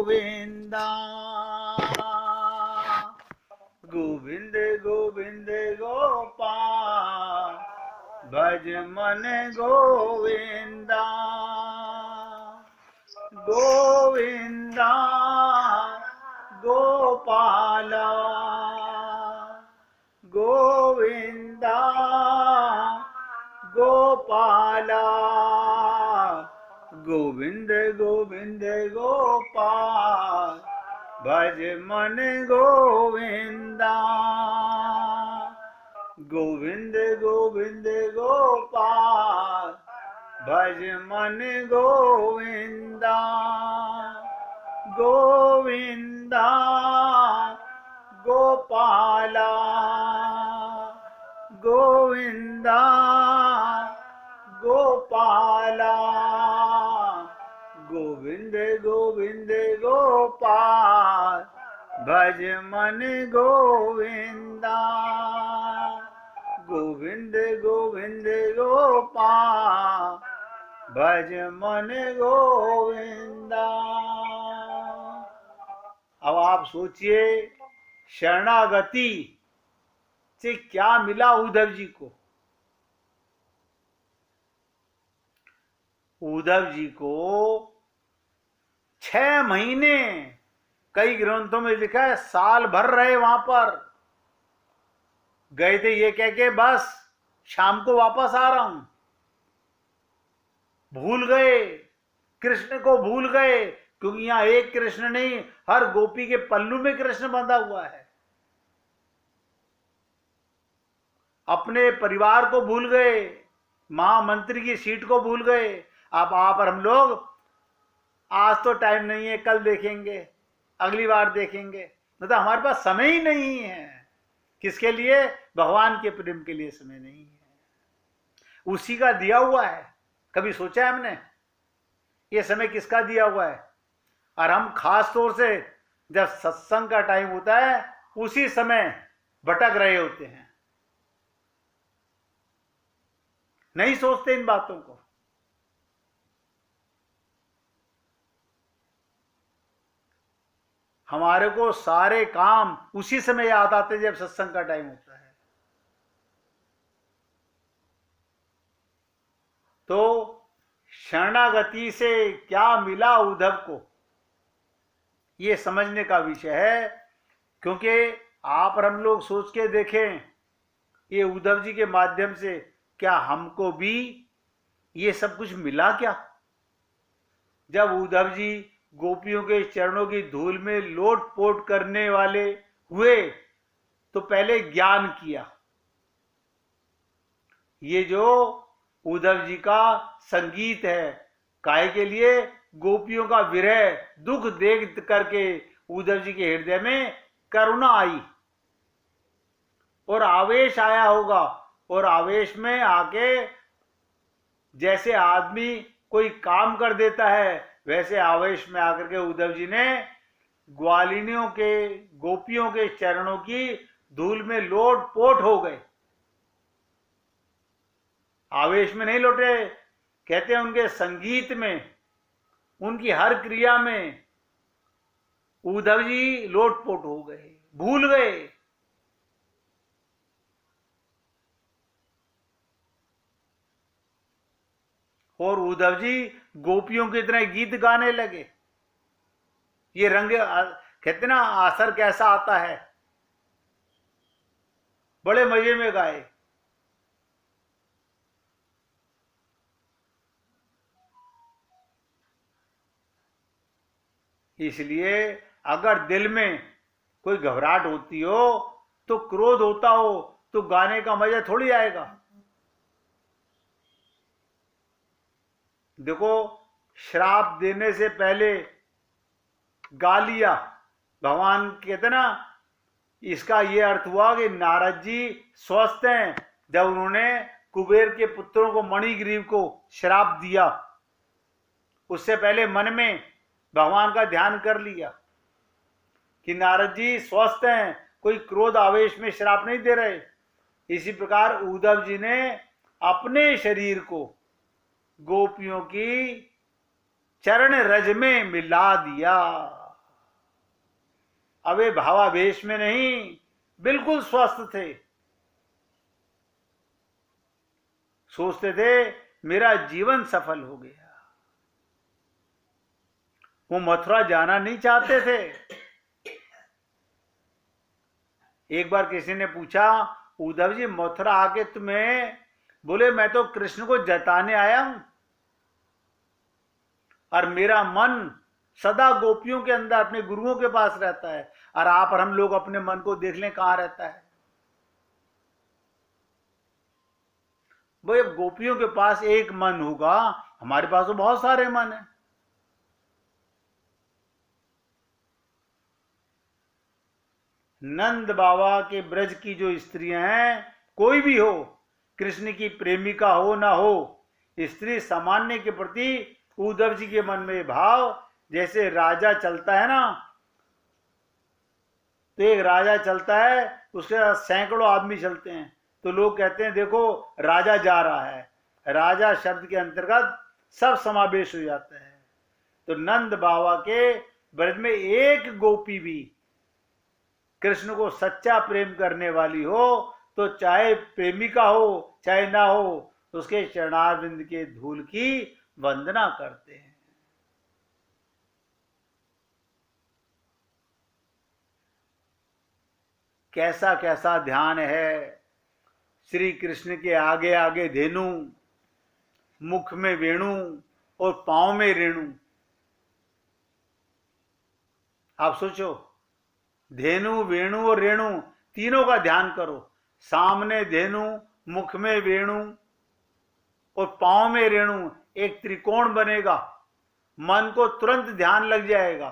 गोविंदा, गोविंद गोविंद गोपाल भज मन गोविंदा, गोविंदा गोपाला, गोविंदा गोपाला, गोविंद गोविंद गोपाल भज मन गोविंदा, गोविंद गोविंद गोपाल भज मन गोविंदा, गोविंदा गोपाला, गोविंदा गोपाला, गोविंद गोविंद गोपाल भज मन गोविंदा, गोविंद गोविंद गोपाल भज मन गोविंदा। अब आप सोचिए शरणागति से क्या मिला उद्धव जी को। उद्धव जी को 6 महीने, कई ग्रंथों में लिखा है साल भर रहे वहां पर, गए थे ये कह के बस शाम को वापस आ रहा हूं। भूल गए, कृष्ण को भूल गए, क्योंकि यहां एक कृष्ण नहीं, हर गोपी के पल्लू में कृष्ण बंधा हुआ है। अपने परिवार को भूल गए, महामंत्री की सीट को भूल गए। अब आप और हम लोग आज तो टाइम नहीं है, कल देखेंगे, अगली बार देखेंगे, मतलब हमारे पास समय ही नहीं है। किसके लिए? भगवान के प्रेम के लिए समय नहीं है, उसी का दिया हुआ है। कभी सोचा है हमने ये समय किसका दिया हुआ है? और हम खास तौर से जब सत्संग का टाइम होता है उसी समय भटक रहे होते हैं, नहीं सोचते इन बातों को। हमारे को सारे काम उसी समय याद आते जब सत्संग का टाइम होता है। तो शरणागति से क्या मिला उद्धव को, ये समझने का विषय है। क्योंकि आप और हम लोग सोच के देखें, ये उद्धव जी के माध्यम से क्या हमको भी ये सब कुछ मिला क्या? जब उद्धव जी गोपियों के चरणों की धूल में लोट पोट करने वाले हुए तो पहले ज्ञान किया। ये जो उद्धव जी का संगीत है, काहे के लिए? गोपियों का विरह दुख देख करके उद्धव जी के हृदय में करुणा आई और आवेश आया होगा, और आवेश में आके जैसे आदमी कोई काम कर देता है, वैसे आवेश में आकर के उद्धव जी ने ग्वालिनियों के, गोपियों के चरणों की धूल में लोट पोट हो गए। आवेश में नहीं लौटे, कहते हैं उनके संगीत में, उनकी हर क्रिया में उद्धव जी लोट पोट हो गए, भूल गए। और उद्धव जी गोपियों की तरह गीत गाने लगे। ये रंग, कहते ना असर कैसा आता है, बड़े मजे में गाए। इसलिए अगर दिल में कोई घबराहट होती हो, तो क्रोध होता हो, तो गाने का मजा थोड़ी आएगा। देखो, श्राप देने से पहले गा लिया, भगवान कहते ना, इसका यह अर्थ हुआ कि नारद जी स्वस्थ हैं जब उन्होंने कुबेर के पुत्रों को, मणिग्रीव को श्राप दिया। उससे पहले मन में भगवान का ध्यान कर लिया कि नारद जी स्वस्थ हैं, कोई क्रोध आवेश में श्राप नहीं दे रहे। इसी प्रकार उद्धव जी ने अपने शरीर को गोपियों की चरण रज में मिला दिया। अब वे भावावेश में नहीं, बिल्कुल स्वस्थ थे। सोचते थे मेरा जीवन सफल हो गया। वो मथुरा जाना नहीं चाहते थे। एक बार किसी ने पूछा, उद्धव जी मथुरा आके तुम्हें, बोले मैं तो कृष्ण को जताने आया हूं और मेरा मन सदा गोपियों के अंदर अपने गुरुओं के पास रहता है, और आप और हम लोग अपने मन को देख लें कहां रहता है। भाई गोपियों के पास एक मन होगा, हमारे पास तो बहुत सारे मन हैं। नंद बाबा के ब्रज की जो स्त्रियां हैं, कोई भी हो, कृष्ण की प्रेमिका हो ना हो, स्त्री सामान्य के प्रति उद्धव जी के मन में भाव, जैसे राजा चलता है ना, तो एक राजा चलता है, उसके साथ सैकड़ों आदमी चलते हैं, तो लोग कहते हैं देखो राजा जा रहा है। राजा शब्द के अंतर्गत सब समावेश हो जाता है। तो नंद बाबा के ब्रज में एक गोपी भी कृष्ण को सच्चा प्रेम करने वाली हो, तो चाहे प्रेमिका हो चाहे ना हो, तो उसके चरणारविंद के धूल की वंदना करते हैं। कैसा कैसा ध्यान है। श्री कृष्ण के आगे आगे धेनु, मुख में वेणु और पांव में रेणु। आप सोचो, धेनु वेणु और रेणु तीनों का ध्यान करो। सामने धेनु, मुख में वेणु और पांव में रेणु, एक त्रिकोण बनेगा। मन को तुरंत ध्यान लग जाएगा।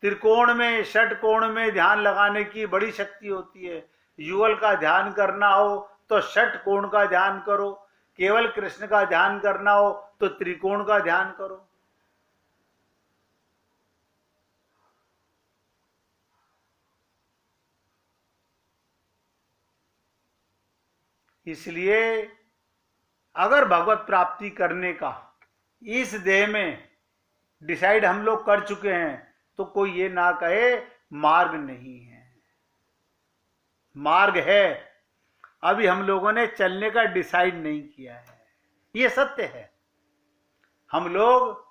त्रिकोण में, षटकोण में ध्यान लगाने की बड़ी शक्ति होती है। युगल का ध्यान करना हो तो षटकोण का ध्यान करो, केवल कृष्ण का ध्यान करना हो तो त्रिकोण का ध्यान करो। इसलिए अगर भगवत प्राप्ति करने का इस देह में डिसाइड हम लोग कर चुके हैं, तो कोई ये ना कहे मार्ग नहीं है। मार्ग है, अभी हम लोगों ने चलने का डिसाइड नहीं किया है, ये सत्य है। हम लोग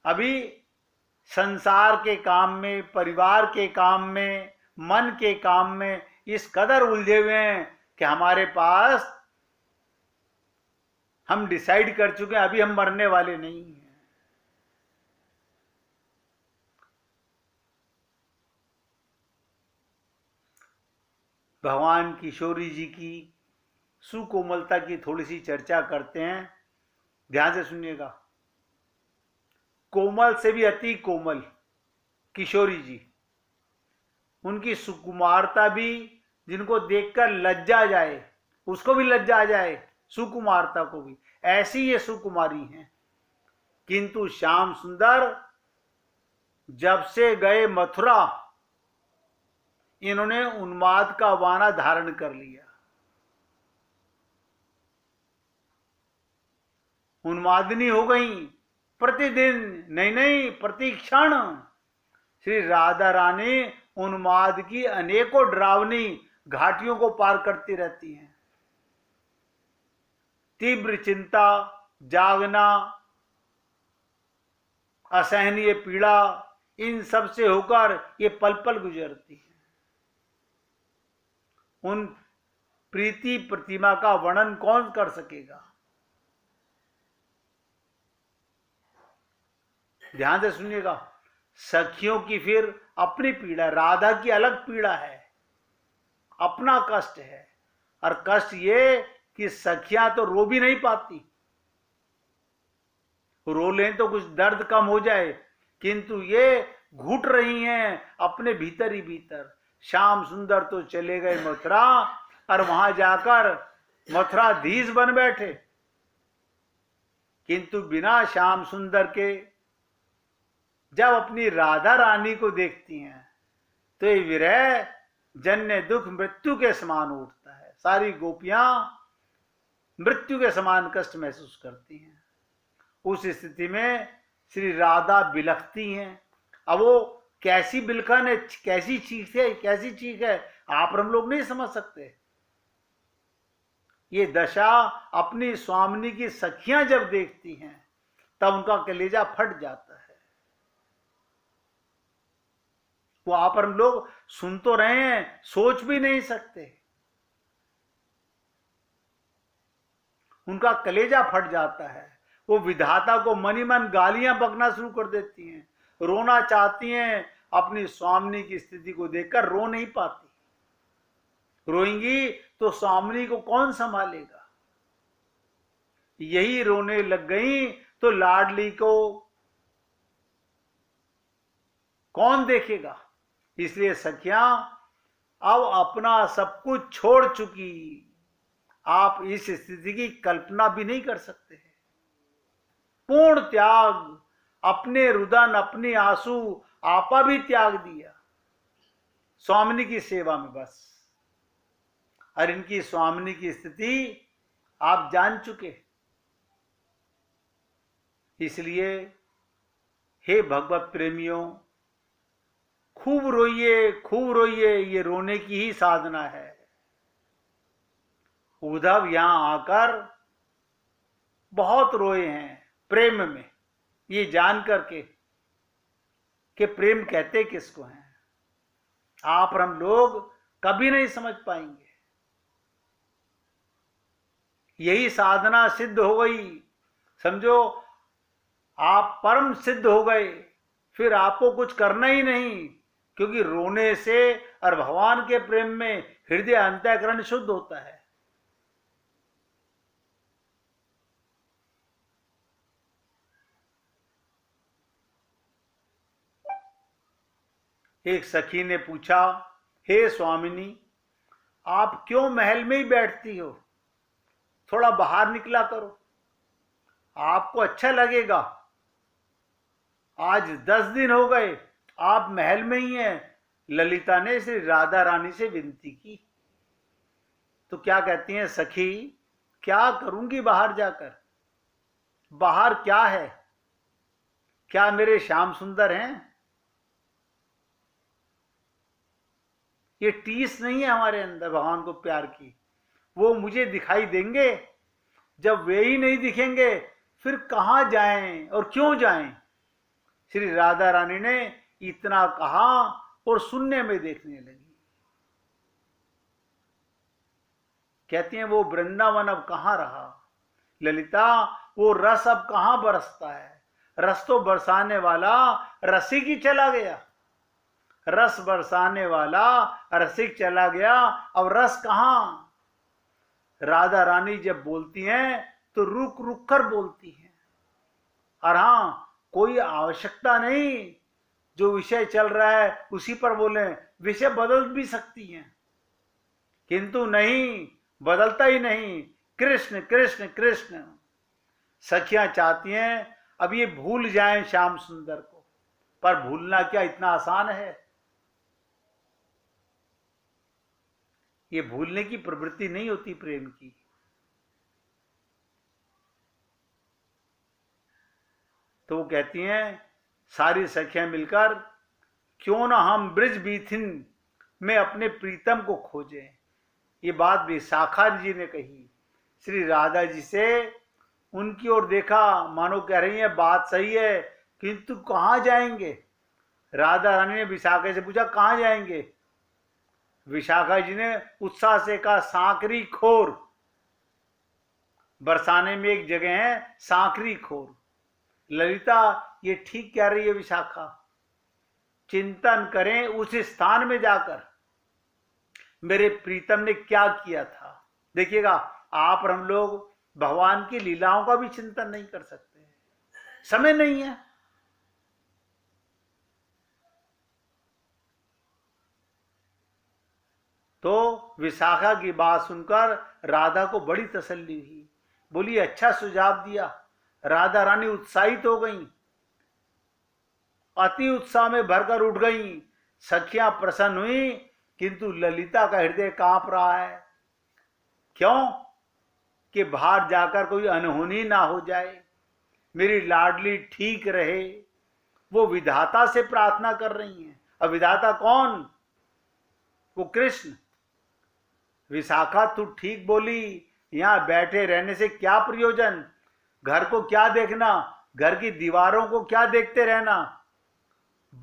अभी संसार के काम में, परिवार के काम में, मन के काम में इस कदर उलझे हुए हैं कि हमारे पास, हम डिसाइड कर चुके हैं अभी हम मरने वाले नहीं हैं। भगवान किशोरी जी की सुकोमलता की थोड़ी सी चर्चा करते हैं, ध्यान से सुनिएगा। कोमल से भी अति कोमल किशोरी जी, उनकी सुकुमारता भी, जिनको देखकर लज्जा जाए, उसको भी लज्जा आ जाए, सुकुमारता को भी, ऐसी ये सुकुमारी हैं। किंतु श्याम सुंदर जब से गए मथुरा, इन्होंने उन्माद का वाना धारण कर लिया। उन्मादिनी हो गई, प्रतिदिन नहीं प्रति क्षण श्री राधा रानी उन्माद की अनेकों डरावनी घाटियों को पार करती रहती हैं। तीव्र चिंता, जागना, असहनीय पीड़ा, इन सब से होकर ये पल पल गुजरती है। उन प्रीति प्रतिमा का वर्णन कौन कर सकेगा। ध्यान से सुनिएगा। सखियों की फिर अपनी पीड़ा, राधा की अलग पीड़ा है, अपना कष्ट है। और कष्ट ये कि सखियां तो रो भी नहीं पाती, रो लें तो कुछ दर्द कम हो जाए, किंतु ये घुट रही हैं अपने भीतर ही भीतर। श्याम सुंदर तो चले गए मथुरा, और वहां जाकर मथुराधीश बन बैठे, किंतु बिना श्याम सुंदर के जब अपनी राधा रानी को देखती हैं, तो ये विरह जन्य दुख मृत्यु के समान उठता है। सारी गोपियां मृत्यु के समान कष्ट महसूस करती हैं। उस स्थिति में श्री राधा बिलखती हैं। अब वो कैसी बिलखन है, कैसी चीख है, कैसी चीख है, आप और हम लोग नहीं समझ सकते। ये दशा अपनी स्वामिनी की सखियां जब देखती हैं तब उनका कलेजा फट जाता है। वो आप और हम लोग सुन तो रहे हैं, सोच भी नहीं सकते। उनका कलेजा फट जाता है। वो विधाता को मनी मन गालियां बकना शुरू कर देती हैं, रोना चाहती हैं। अपनी स्वामिनी की स्थिति को देखकर रो नहीं पाती। रोएंगी तो स्वामिनी को कौन संभालेगा? यही रोने लग गई तो लाडली को कौन देखेगा? इसलिए सखियां अब अपना सब कुछ छोड़ चुकी, आप इस स्थिति की कल्पना भी नहीं कर सकते। पूर्ण त्याग, अपने रुदन, अपने आंसू आपा भी त्याग दिया स्वामिनी की सेवा में बस। और इनकी स्वामिनी की स्थिति आप जान चुके। इसलिए हे भगवत प्रेमियों, खूब रोइए, खूब रोइए। ये रोने की ही साधना है। उद्धव यहां आकर बहुत रोए हैं प्रेम में, ये जान करके कि प्रेम कहते किसको हैं। आप और हम लोग कभी नहीं समझ पाएंगे। यही साधना सिद्ध हो गई, समझो आप परम सिद्ध हो गए। फिर आपको कुछ करना ही नहीं, क्योंकि रोने से और भगवान के प्रेम में हृदय अंतःकरण शुद्ध होता है। एक सखी ने पूछा, हे स्वामिनी, आप क्यों महल में ही बैठती हो? थोड़ा बाहर निकला करो, आपको अच्छा लगेगा। आज 10 दिन हो गए आप महल में ही हैं। ललिता ने श्री राधा रानी से विनती की। तो क्या कहती हैं सखी, क्या करूंगी बाहर जाकर? बाहर क्या है? क्या मेरे श्याम सुंदर हैं? ये टीस नहीं है हमारे अंदर भगवान को प्यार की। वो मुझे दिखाई देंगे। जब वे ही नहीं दिखेंगे फिर कहां जाएं और क्यों जाएं? श्री राधा रानी ने इतना कहा और सुनने में देखने लगी। कहती हैं वो वृंदावन अब कहां रहा ललिता, वो रस अब कहां बरसता है? रस तो बरसाने वाला रसिक ही चला गया। रस बरसाने वाला रसिक चला गया, अब रस कहां? राधा रानी जब बोलती हैं तो रुक रुक कर बोलती हैं। और हां, कोई आवश्यकता नहीं जो विषय चल रहा है उसी पर बोले, विषय बदल भी सकती हैं, किंतु नहीं, बदलता ही नहीं। कृष्ण कृष्ण कृष्ण। सखियां चाहती हैं अब ये भूल जाएं श्याम सुंदर को, पर भूलना क्या इतना आसान है? ये भूलने की प्रवृत्ति नहीं होती प्रेम की। तो वो कहती हैं सारी सखियां मिलकर, क्यों ना हम ब्रिज बीथिन में अपने प्रीतम को खोजें। ये बात विशाखा जी ने कही। श्री राधा जी से उनकी ओर देखा, मानो कह रही है बात सही है, किंतु कहां जाएंगे? राधा रानी ने विशाखा से पूछा कहां जाएंगे? विशाखा जी ने उत्साह से कहा सांकरी खोर। बरसाने में एक जगह है सांकरी खोर। ललिता ये ठीक कह रही है विशाखा, चिंतन करें उस स्थान में जाकर मेरे प्रीतम ने क्या किया था। देखिएगा, आप और हम लोग भगवान की लीलाओं का भी चिंतन नहीं कर सकते, समय नहीं है। तो विशाखा की बात सुनकर राधा को बड़ी तसल्ली हुई। बोली अच्छा सुझाव दिया। राधा रानी उत्साहित हो गईं, अति उत्साह में भरकर उठ गईं। सखियां प्रसन्न हुई, किंतु ललिता का हृदय कांप रहा है। क्यों? कि बाहर जाकर कोई अनहोनी ना हो जाए, मेरी लाडली ठीक रहे। वो विधाता से प्रार्थना कर रही हैं। अब विधाता कौन? वो कृष्ण। विशाखा तू ठीक बोली, यहां बैठे रहने से क्या प्रयोजन? घर को क्या देखना, घर की दीवारों को क्या देखते रहना?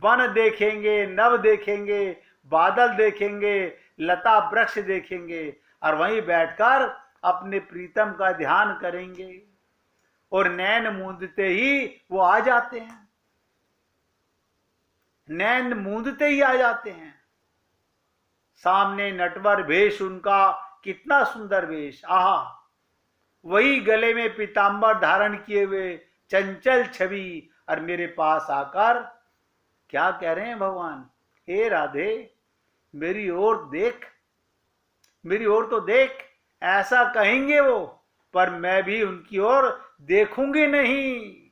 वन देखेंगे, नव देखेंगे, बादल देखेंगे, लता वृक्ष देखेंगे और वहीं बैठकर अपने प्रीतम का ध्यान करेंगे। और नैन मूंदते ही वो आ जाते हैं, नैन मूंदते ही आ जाते हैं। सामने नटवर वेश उनका, कितना सुंदर वेश, आहा! वही गले में पीतांबर धारण किए हुए चंचल छवि, और मेरे पास आकर क्या कह रहे हैं भगवान? हे राधे, मेरी ओर देख, मेरी ओर तो देख, ऐसा कहेंगे वो, पर मैं भी उनकी ओर देखूंगी नहीं।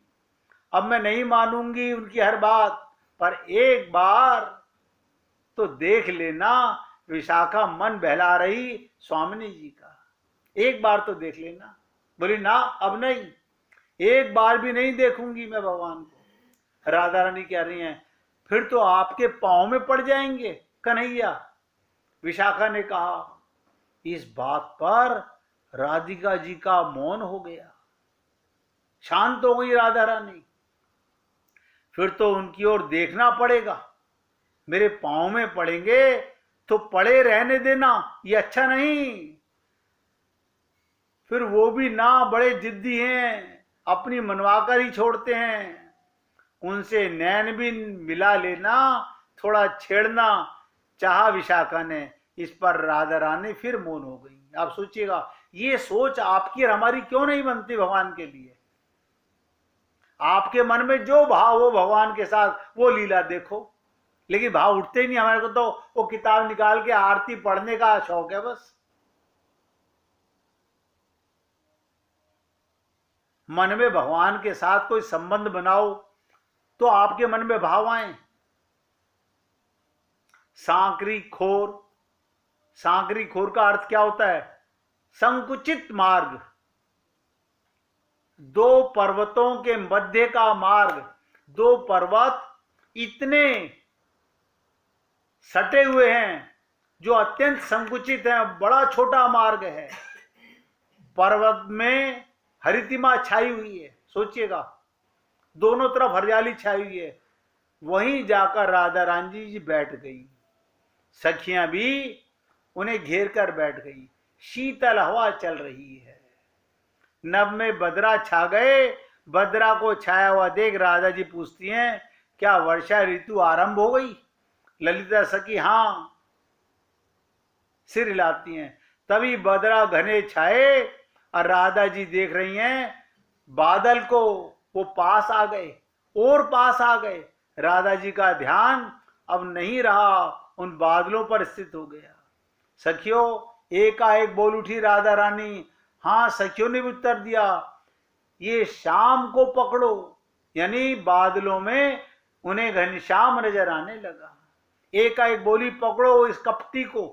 अब मैं नहीं मानूंगी उनकी हर बात, पर एक बार तो देख लेना। विशाखा मन बहला रही स्वामिनी जी का, एक बार तो देख लेना। बोली ना, अब नहीं, एक बार भी नहीं देखूंगी मैं भगवान को। राधा रानी कह रही हैं, फिर तो आपके पांव में पड़ जाएंगे कन्हैया। विशाखा ने कहा। इस बात पर राधिका जी का मौन हो गया, शांत हो गई राधा रानी। फिर तो उनकी ओर देखना पड़ेगा, मेरे पांव में पड़ेंगे तो पड़े रहने देना, ये अच्छा नहीं। फिर वो भी ना बड़े जिद्दी हैं, अपनी मनवाकर ही छोड़ते हैं। उनसे नैन भी मिला लेना, थोड़ा छेड़ना चाहा विशाखा ने। इस पर राधा रानी फिर मौन हो गई। आप सोचिएगा, ये सोच आपकी और हमारी क्यों नहीं बनती भगवान के लिए? आपके मन में जो भाव हो भगवान के साथ वो लीला देखो, लेकिन भाव उठते ही नहीं हमारे को। तो वो किताब निकाल के आरती पढ़ने का शौक है बस। मन में भगवान के साथ कोई संबंध बनाओ तो आपके मन में भाव आए। सांकरी खोर, सांकरी खोर का अर्थ क्या होता है? संकुचित मार्ग, दो पर्वतों के मध्य का मार्ग। दो पर्वत इतने सटे हुए हैं जो अत्यंत संकुचित हैं, बड़ा छोटा मार्ग है। पर्वत में हरितिमा छाई हुई है, सोचिएगा, दोनों तरफ हरियाली छाई हुई है। वहीं जाकर राधा रानी जी बैठ गई, सखियां भी उन्हें घेर कर बैठ गई। शीतल हवा चल रही है, नभ में बदरा छा गए। बदरा को छाया हुआ देख राधा जी पूछती हैं, क्या वर्षा ऋतु आरंभ हो गई? ललिता सखी हाँ सिर हिलाती हैं। तभी बदरा घने छाए और राधा जी देख रही हैं बादल को, वो पास आ गए और पास आ गए। राधा जी का ध्यान अब नहीं रहा, उन बादलों पर स्थित हो गया। सखियों, एकाएक बोल उठी राधा रानी। हाँ, सखियों ने भी उत्तर दिया, ये शाम को पकड़ो, यानी बादलों में उन्हें घनश्याम नजर आने लगा। एकाएक बोली, पकड़ो इस कपटी को।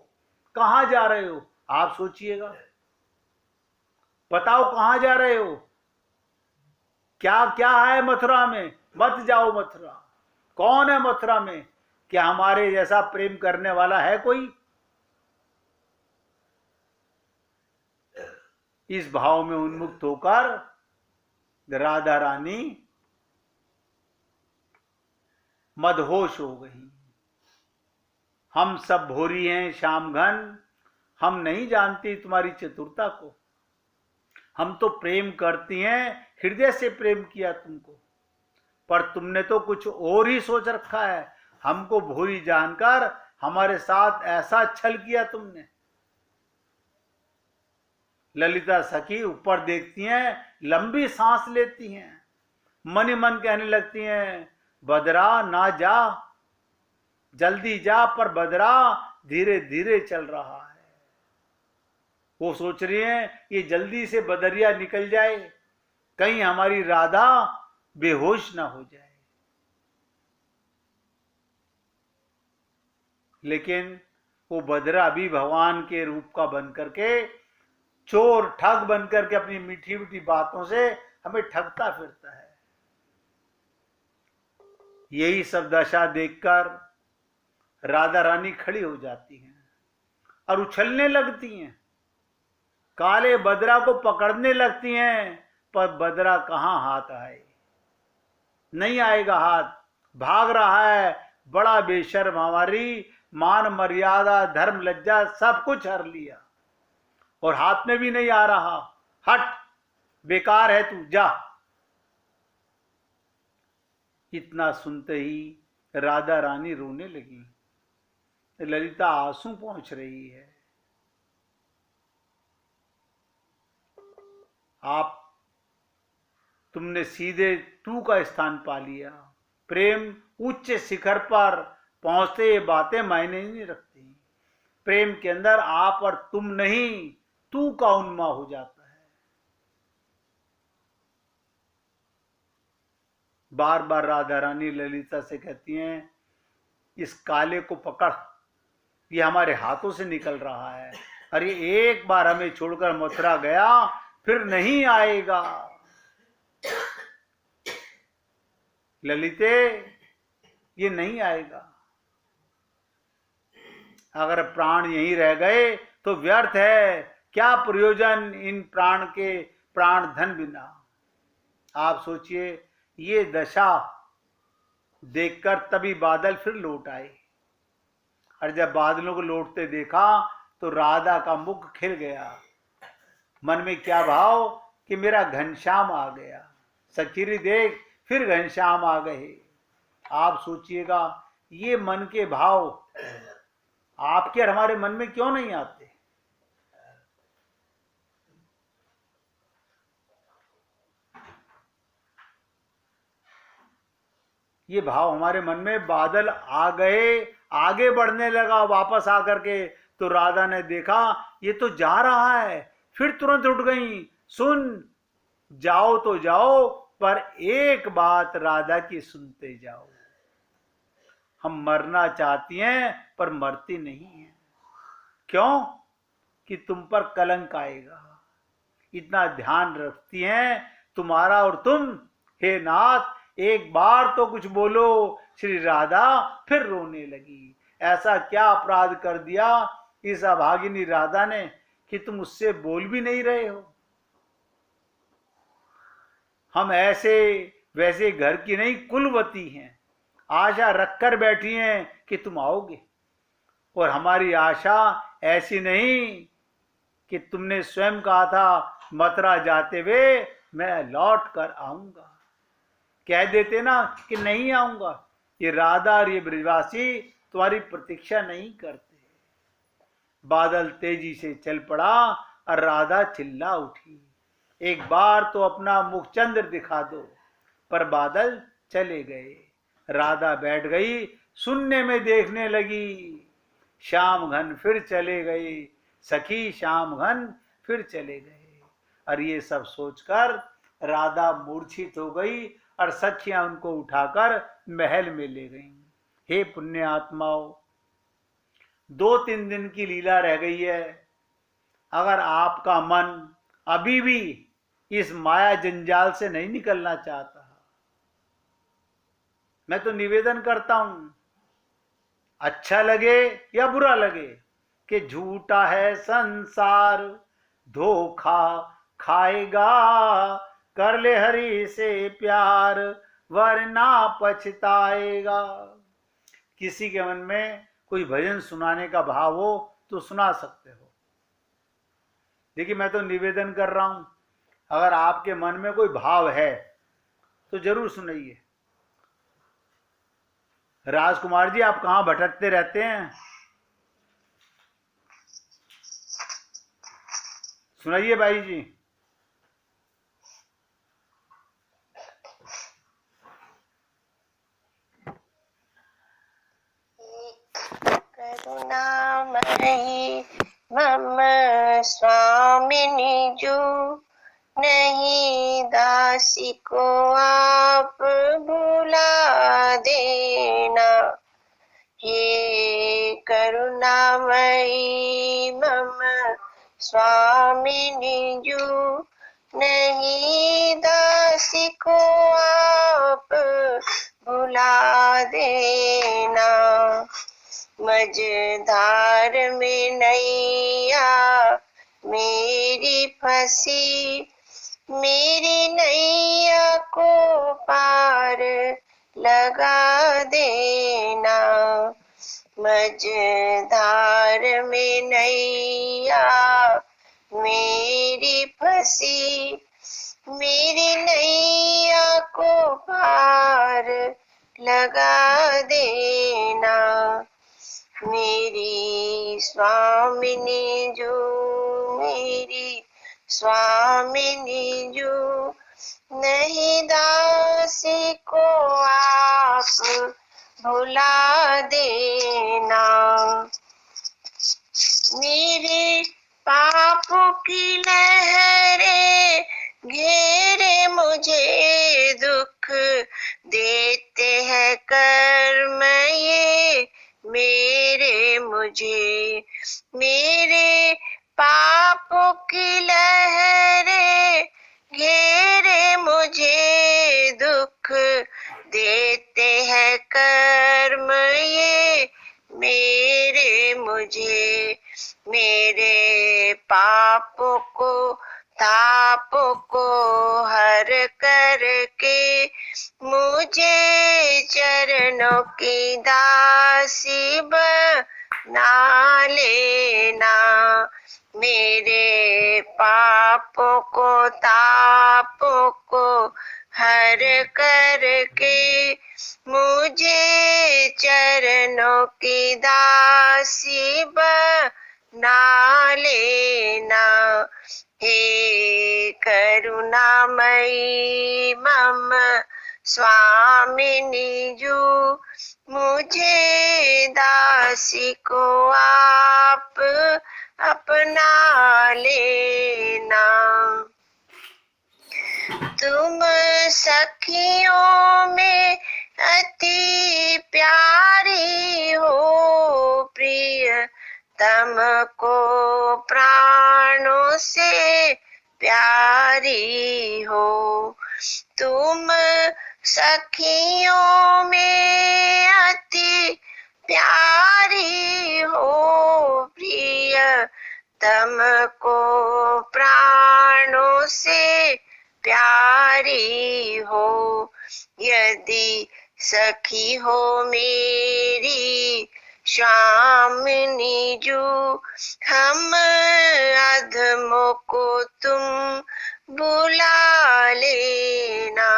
कहां जा रहे हो? आप सोचिएगा, बताओ कहां जा रहे हो? क्या क्या है मथुरा में? मत जाओ मथुरा। कौन है मथुरा में? क्या हमारे जैसा प्रेम करने वाला है कोई? इस भाव में उन्मुक्त होकर राधा रानी मदहोश हो गई। हम सब भोरी हैं श्याम घन, हम नहीं जानती तुम्हारी चतुरता को। हम तो प्रेम करती हैं, हृदय से प्रेम किया तुमको, पर तुमने तो कुछ और ही सोच रखा है। हमको भोरी जानकर हमारे साथ ऐसा छल किया तुमने। ललिता सखी ऊपर देखती हैं, लंबी सांस लेती हैं, मन ही मन कहने लगती हैं, बदरा ना जा, जल्दी जा। पर बदरा धीरे धीरे चल रहा है। वो सोच रही हैं ये जल्दी से बदरिया निकल जाए, कहीं हमारी राधा बेहोश ना हो जाए। लेकिन वो बदरा भी भगवान के रूप का बन करके, चोर ठग बन करके अपनी मीठी मीठी बातों से हमें ठगता फिरता है। यही सब दशा देखकर राधा रानी खड़ी हो जाती हैं और उछलने लगती हैं, काले बदरा को पकड़ने लगती हैं, पर बदरा कहां हाथ आए, नहीं आएगा हाथ, भाग रहा है, बड़ा बेशर्म, हमारी मान मर्यादा धर्म लज्जा सब कुछ हर लिया और हाथ में भी नहीं आ रहा, हट, बेकार है तू, जा। इतना सुनते ही राधा रानी रोने लगी। ललिता आंसू पहुंच रही है। आप तुमने सीधे तू का स्थान पा लिया। प्रेम उच्च शिखर पर पहुंचते ये बातें मायने नहीं रखती। प्रेम के अंदर आप और तुम नहीं, तू का उन्माद हो जाता है। बार बार राधा रानी ललिता से कहती हैं, इस काले को पकड़, ये हमारे हाथों से निकल रहा है, अरे एक बार हमें छोड़कर मथुरा गया फिर नहीं आएगा। ललिते, ये नहीं आएगा, अगर प्राण यहीं रह गए तो व्यर्थ है, क्या प्रयोजन इन प्राण के, प्राण धन बिना। आप सोचिए, ये दशा देखकर तभी बादल फिर लौट आए, और जब बादलों को लौटते देखा तो राधा का मुख खिल गया। मन में क्या भाव कि मेरा घनश्याम आ गया। सखीरी देख, फिर घनश्याम आ गए। आप सोचिएगा, ये मन के भाव आपके और हमारे मन में क्यों नहीं आते। ये भाव हमारे मन में, बादल आ गए, आगे बढ़ने लगा वापस आकर के, तो राधा ने देखा ये तो जा रहा है, फिर तुरंत उठ गई। सुन, जाओ तो जाओ, पर एक बात राधा की सुनते जाओ। हम मरना चाहती हैं पर मरती नहीं हैं। क्यों? कि तुम पर कलंक आएगा, इतना ध्यान रखती हैं तुम्हारा और तुम। हे नाथ, एक बार तो कुछ बोलो। श्री राधा फिर रोने लगी। ऐसा क्या अपराध कर दिया इस अभागिनी राधा ने कि तुम उससे बोल भी नहीं रहे हो। हम ऐसे वैसे घर की नहीं, कुलवती हैं, आशा रखकर बैठी हैं कि तुम आओगे, और हमारी आशा ऐसी नहीं कि तुमने स्वयं कहा था मथुरा जाते हुए मैं लौट कर आऊंगा। कह देते ना कि नहीं आऊंगा, ये राधा और ये ब्रजवासी तुम्हारी प्रतीक्षा नहीं करते। बादल तेजी से चल पड़ा और राधा चिल्ला उठी, एक बार तो अपना मुख चंद्र दिखा दो। पर बादल चले गए, राधा बैठ गई, सुनने में देखने लगी। श्याम घन फिर चले गए, सखी श्याम घन फिर चले गए। और ये सब सोचकर राधा मूर्छित हो गई और सखियां उनको उठाकर महल में ले गईं। हे पुण्य आत्माओं, 2-3 दिन की लीला रह गई है। अगर आपका मन अभी भी इस माया जंजाल से नहीं निकलना चाहता, मैं तो निवेदन करता हूं, अच्छा लगे या बुरा लगे, कि झूठा है संसार, धोखा खाएगा, कर ले हरि से प्यार, वरना पछताएगा। किसी के मन में कोई भजन सुनाने का भाव हो तो सुना सकते हो। देखिए, मैं तो निवेदन कर रहा हूं, अगर आपके मन में कोई भाव है तो जरूर सुनाइए। राजकुमार जी, आप कहां भटकते रहते हैं? सुनाइए भाई जी। करुणामयी मम स्वामिनी जो, नहीं दासी को आप भुला देना। हे करुणामयी मम स्वामिनी जो, नहीं दासी को आप भुला देना। मझधार में नैया मेरी फंसी, मेरी नैया को पार लगा देना। मझधार में नैया मेरी फंसी, मेरी नैया को पार लगा देना। मेरी स्वामिनी जो, मेरी स्वामिनी जो, नहीं दासी को आप भुला देना। मेरे पापों की लहरें घेरे मुझे, दुख देते हैं कर्म ये मेरे मुझे। मेरे पापों की लहरें घेरे मुझे, दुख देते हैं कर्म ये मेरे मुझे। मेरे पापों को तापों को हर करके मुझे चरणों की दासी बना लेना। मेरे पापों को तापों को हर करके मुझे चरणों की दासी बना लेना। हे करुणामयी मम स्वामिनी जो, मुझे दासी को आप अपना लेना। तुम सखियों में अति प्यारी हो, प्रिय तम को प्राणों से प्यारी हो। तुम सखियों में अति प्यारी हो, प्रिय तम को प्राणों से प्यारी हो। यदि सखी हो मेरी स्वामिनी जो, हम अधमों को तुम बुला लेना।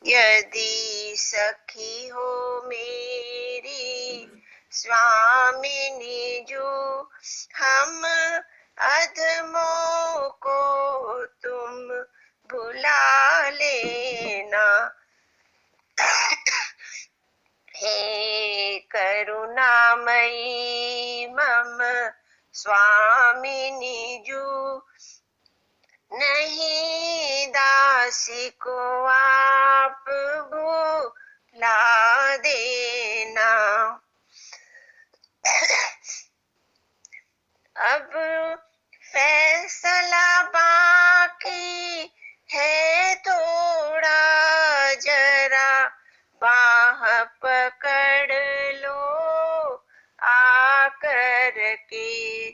यदि सखी हो मेरी स्वामिनी जो, हम अधमों को तुम बुला लेना। हे करुणामयी मम स्वामिनी जो, नहीं दासी को आप भुला देना। अब फैसला बाकी है थोड़ा, जरा बाह पकड़ लो आकर के।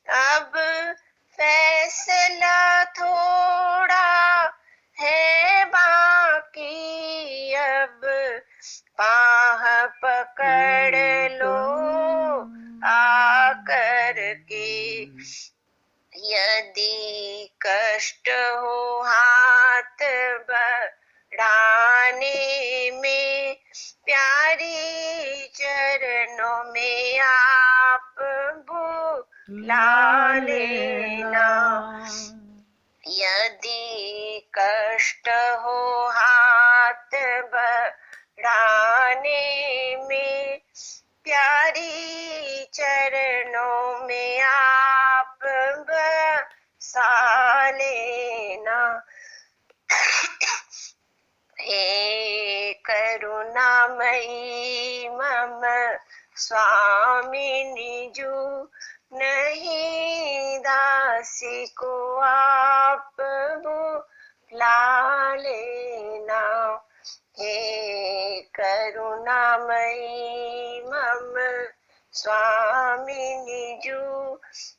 अब फैसला थोड़ा है बाकी, अब बाह पकड़ लो आकर के। यदि कष्ट हो हाथ बढ़ाने में, प्यारी चरणों में आप बुला लेना। यदि कष्ट हो हाथ बढ़ाने में, प्यारी चरणों में आप बसा लेना। हे करुणामयी मम स्वामिनी जो, नहीं दासी को आप बुला लेना। हे करुणामयी मम स्वामी निजू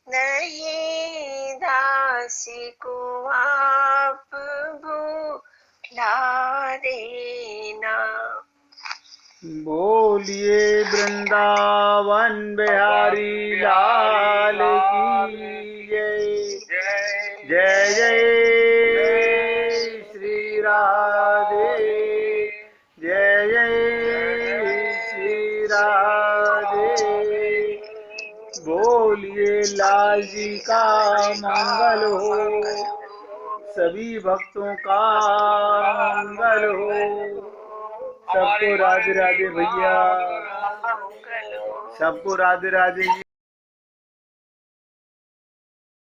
नहीं दासी को आप भूला देना। बोलिए वृंदावन बिहारी लाल की जय। जय जय श्री राधे, जय जय श्री राधे। बोलिए लाल जी का मंगल हो, सभी भक्तों का मंगल हो। सबको राधे राधे भैया, सबको राधे राधे जी।